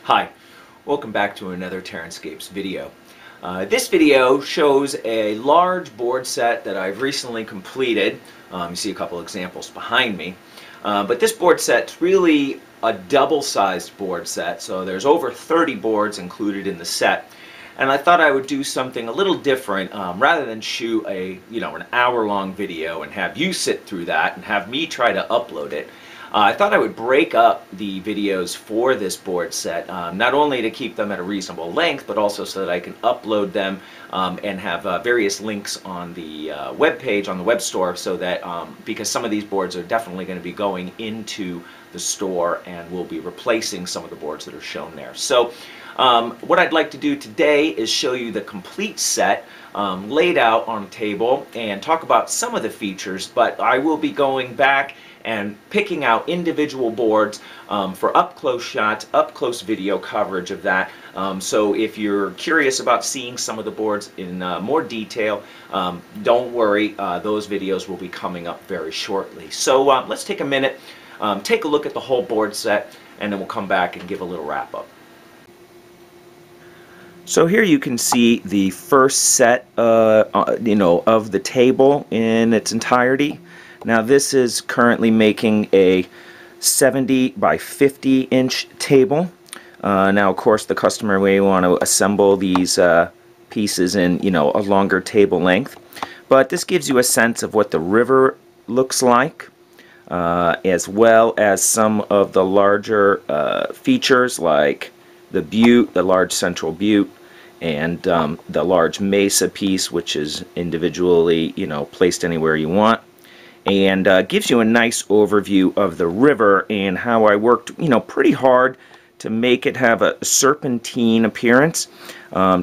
Hi, welcome back to another TerranScapes video. This video shows a large board set that I've recently completed. You see a couple examples behind me. But this board set's really a double-sized board set, so there's over 30 boards included in the set. And I thought I would do something a little different rather than shoot an hour-long video and have you sit through that and have me try to upload it. I thought I would break up the videos for this board set, not only to keep them at a reasonable length, but also so that I can upload them and have various links on the web page, on the web store, so that because some of these boards are definitely going to be going into the store and will be replacing some of the boards that are shown there. So what I'd like to do today is show you the complete set laid out on a table and talk about some of the features, but I will be going back and picking out individual boards for up-close shots, up-close video coverage of that. So if you're curious about seeing some of the boards in more detail, don't worry, those videos will be coming up very shortly. So let's take a minute, take a look at the whole board set, and then we'll come back and give a little wrap-up. So here you can see the first set of the table in its entirety. Now this is currently making a 70 by 50 inch table. Now of course the customer may want to assemble these pieces in a longer table length, but this gives you a sense of what the river looks like, as well as some of the larger features like the butte, the large central butte, and the large mesa piece, which is individually placed anywhere you want. And gives you a nice overview of the river and how I worked pretty hard to make it have a serpentine appearance,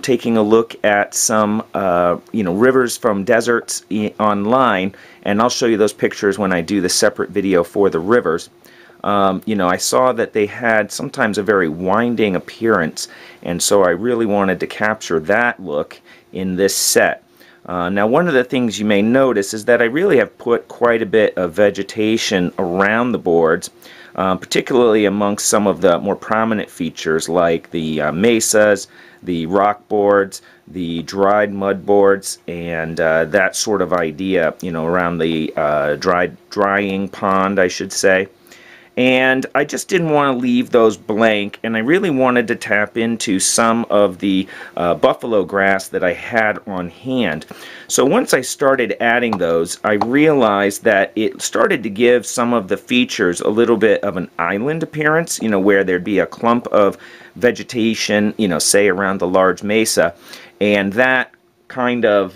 taking a look at some rivers from deserts online, and I'll show you those pictures when I do the separate video for the rivers. I saw that they had sometimes a very winding appearance, and so I really wanted to capture that look in this set. Now one of the things you may notice is that I really have put quite a bit of vegetation around the boards, particularly amongst some of the more prominent features like the mesas, the rock boards, the dried mud boards, and that sort of idea, around the drying pond, I should say. And I just didn't want to leave those blank, and I really wanted to tap into some of the buffalo grass that I had on hand. So once I started adding those, I realized that it started to give some of the features a little bit of an island appearance, where there'd be a clump of vegetation, say around the large mesa, and that kind of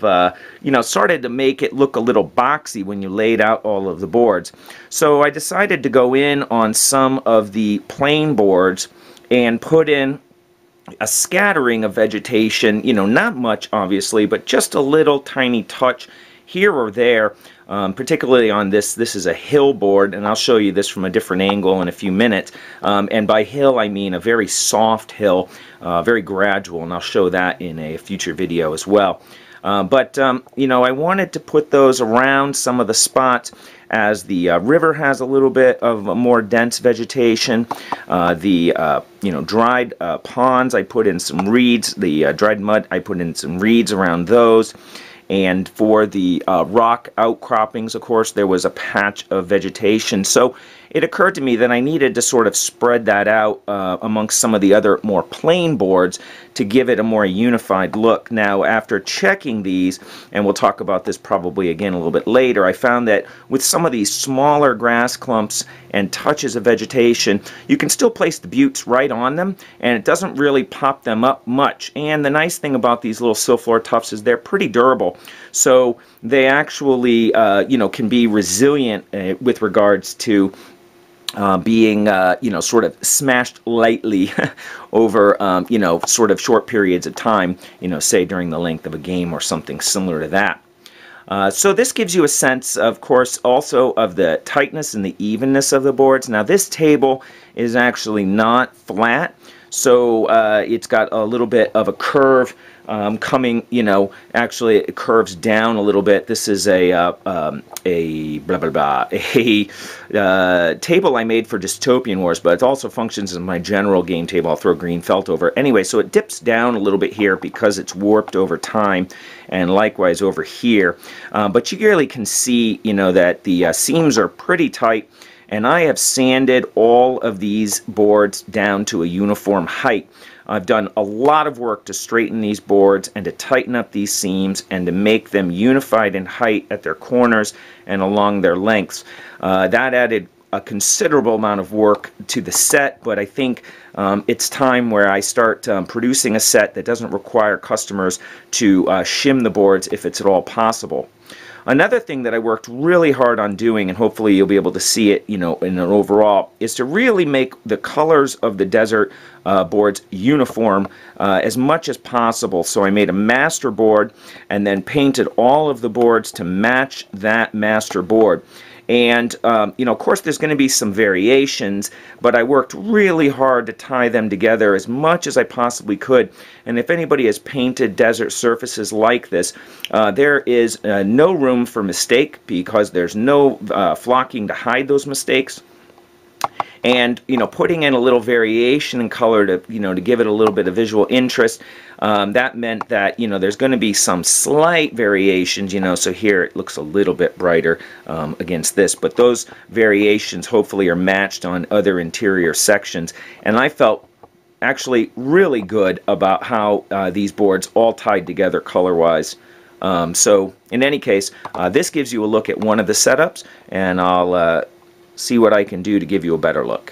started to make it look a little boxy when you laid out all of the boards. So I decided to go in on some of the plain boards and put in a scattering of vegetation, not much obviously, but just a little tiny touch here or there, particularly on this is a hill board, and I'll show you this from a different angle in a few minutes. And by hill I mean a very soft hill, very gradual, and I'll show that in a future video as well. But I wanted to put those around some of the spots as the river has a little bit of a more dense vegetation. The dried ponds, I put in some reeds. The dried mud, I put in some reeds around those. And for the rock outcroppings, of course, there was a patch of vegetation. So it occurred to me that I needed to sort of spread that out amongst some of the other more plain boards to give it a more unified look. Now, after checking these, and we'll talk about this probably again a little bit later, I found that with some of these smaller grass clumps and touches of vegetation, you can still place the buttes right on them, and it doesn't really pop them up much. And the nice thing about these little siltfloor tufts is they're pretty durable. So they actually, can be resilient with regards to being, sort of smashed lightly over, sort of short periods of time, say during the length of a game or something similar to that. So this gives you a sense, of course, also of the tightness and the evenness of the boards. Now this table is actually not flat. So it's got a little bit of a curve coming, actually it curves down a little bit. This is a blah blah blah, a table I made for Dystopian Wars, but it also functions as my general game table. I'll throw green felt over. Anyway, so it dips down a little bit here because it's warped over time, and likewise over here. But you really can see, that the seams are pretty tight. And I have sanded all of these boards down to a uniform height. I've done a lot of work to straighten these boards and to tighten up these seams and to make them unified in height at their corners and along their lengths. That added a considerable amount of work to the set, but I think it's time where I start producing a set that doesn't require customers to shim the boards if it's at all possible. Another thing that I worked really hard on doing, and hopefully you'll be able to see it, in an overall, is to really make the colors of the desert boards uniform as much as possible. So I made a master board and then painted all of the boards to match that master board. And, of course, there's going to be some variations, but I worked really hard to tie them together as much as I possibly could. And if anybody has painted desert surfaces like this, there is no room for mistake because there's no flocking to hide those mistakes. And putting in a little variation in color to to give it a little bit of visual interest, that meant that there's going to be some slight variations. So here it looks a little bit brighter against this, but those variations hopefully are matched on other interior sections. And I felt actually really good about how these boards all tied together color-wise. So in any case, this gives you a look at one of the setups, and I'll see what I can do to give you a better look.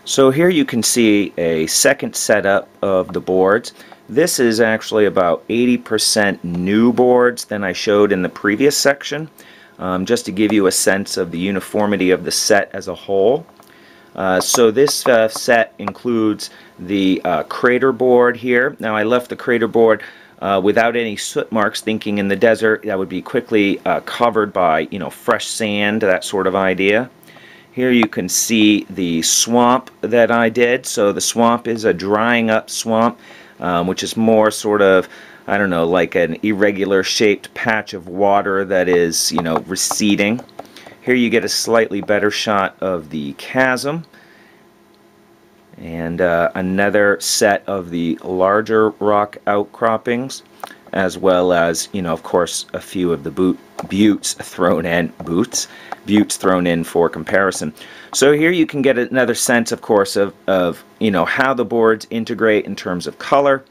So here you can see a second setup of the boards. This is actually about 80% new boards than I showed in the previous section, just to give you a sense of the uniformity of the set as a whole. So this set includes the crater board here. Now I left the crater board without any soot marks, thinking in the desert that would be quickly covered by fresh sand, that sort of idea. Here you can see the swamp that I did. So the swamp is a drying up swamp, which is more sort of, I don't know, like an irregular shaped patch of water that is, receding. Here you get a slightly better shot of the chasm, and another set of the larger rock outcroppings, as well as, of course, a few of the buttes thrown in for comparison. So here you can get another sense, of course, of how the boards integrate in terms of color.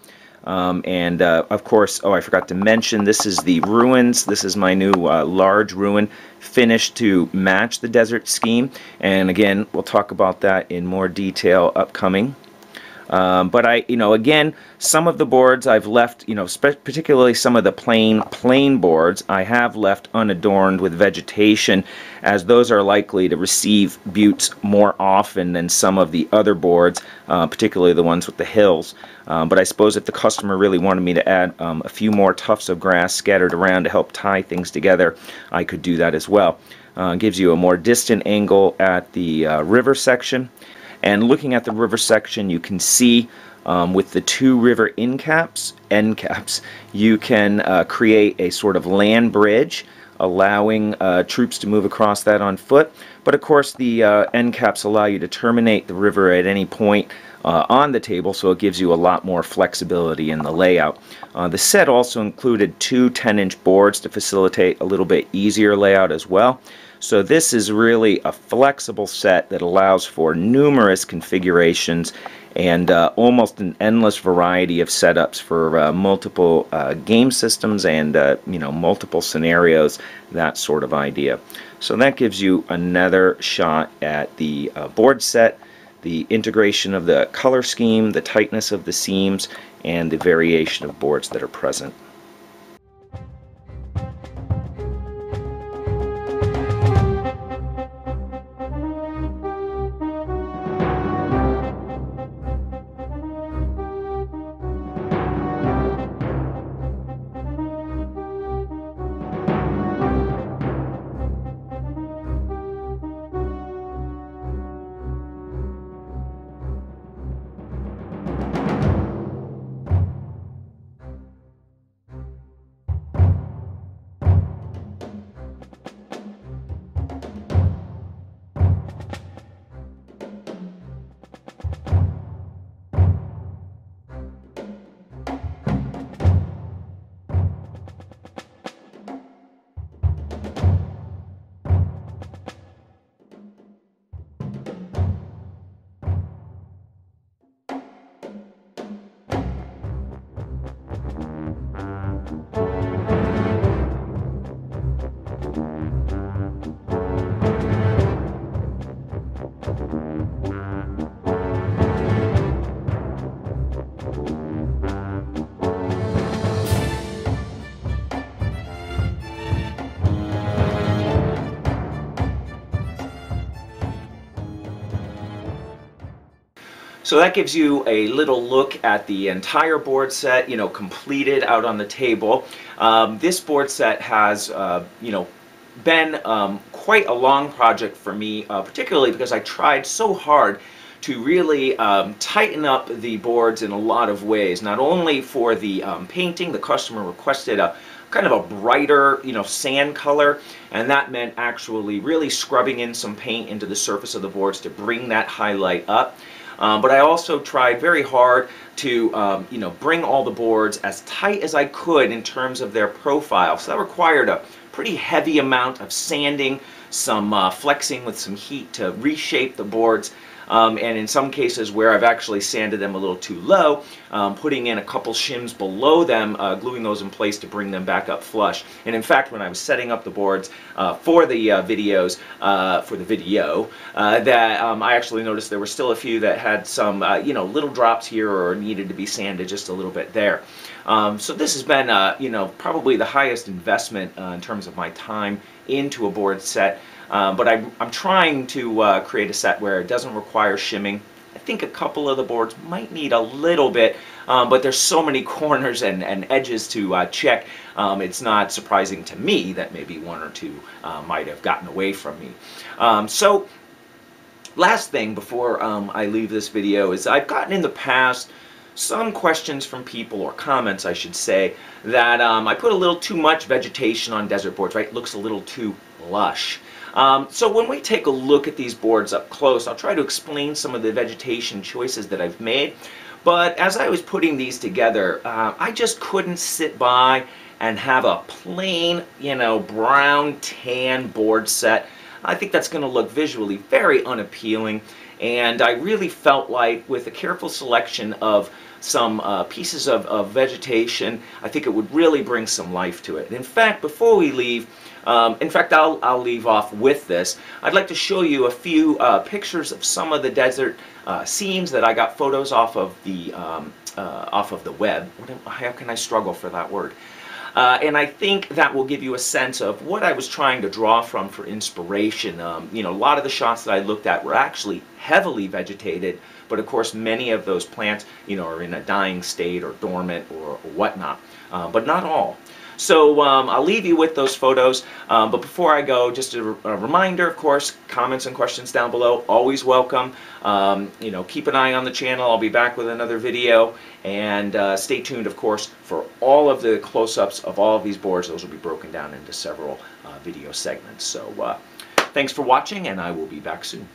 Of course, I forgot to mention, this is the ruins. This is my new large ruin finished to match the desert scheme. And again, we'll talk about that in more detail upcoming. But again, some of the boards I've left, particularly some of the plain boards, I have left unadorned with vegetation, as those are likely to receive buttes more often than some of the other boards, particularly the ones with the hills. But I suppose if the customer really wanted me to add a few more tufts of grass scattered around to help tie things together, I could do that as well. Gives you a more distant angle at the river section. And looking at the river section, you can see With the two river end caps, you can create a sort of land bridge, allowing troops to move across that on foot. But of course, the end caps allow you to terminate the river at any point on the table, so it gives you a lot more flexibility in the layout. The set also included two 10-inch boards to facilitate a little bit easier layout as well. So this is really a flexible set that allows for numerous configurations and almost an endless variety of setups for multiple game systems and multiple scenarios, that sort of idea. So that gives you another shot at the board set, the integration of the color scheme, the tightness of the seams, and the variation of boards that are present. So that gives you a little look at the entire board set, completed out on the table. This board set has, been quite a long project for me, particularly because I tried so hard to really tighten up the boards in a lot of ways. Not only for the painting, the customer requested a kind of a brighter, sand color, and that meant actually really scrubbing in some paint into the surface of the boards to bring that highlight up. But I also tried very hard to bring all the boards as tight as I could in terms of their profile. So that required a pretty heavy amount of sanding, some flexing with some heat to reshape the boards. And in some cases where I've actually sanded them a little too low, putting in a couple shims below them, gluing those in place to bring them back up flush. And in fact, when I was setting up the boards for the videos, that I actually noticed there were still a few that had some little drops here or needed to be sanded just a little bit there. So this has been probably the highest investment in terms of my time into a board set. But I'm trying to create a set where it doesn't require shimming. I think a couple of the boards might need a little bit, but there's so many corners and edges to check. It's not surprising to me that maybe one or two might have gotten away from me. So last thing before I leave this video is I've gotten in the past some questions from people, or comments I should say, that I put a little too much vegetation on desert boards, right? It looks a little too lush. So when we take a look at these boards up close, I'll try to explain some of the vegetation choices that I've made. But as I was putting these together, I just couldn't sit by and have a plain, brown tan board set. I think that's going to look visually very unappealing. And I really felt like with a careful selection of some pieces of vegetation, I think it would really bring some life to it. In fact, before we leave, I'll leave off with this. I'd like to show you a few pictures of some of the desert scenes that I got photos off of the web. How can I struggle for that word? And I think that will give you a sense of what I was trying to draw from for inspiration. A lot of the shots that I looked at were actually heavily vegetated, but of course many of those plants, are in a dying state or dormant or whatnot, but not all. So I'll leave you with those photos, but before I go, just a reminder, of course, comments and questions down below, always welcome. You know, keep an eye on the channel. I'll be back with another video, and stay tuned, of course, for all of the close-ups of all of these boards. Those will be broken down into several video segments. So thanks for watching, and I will be back soon.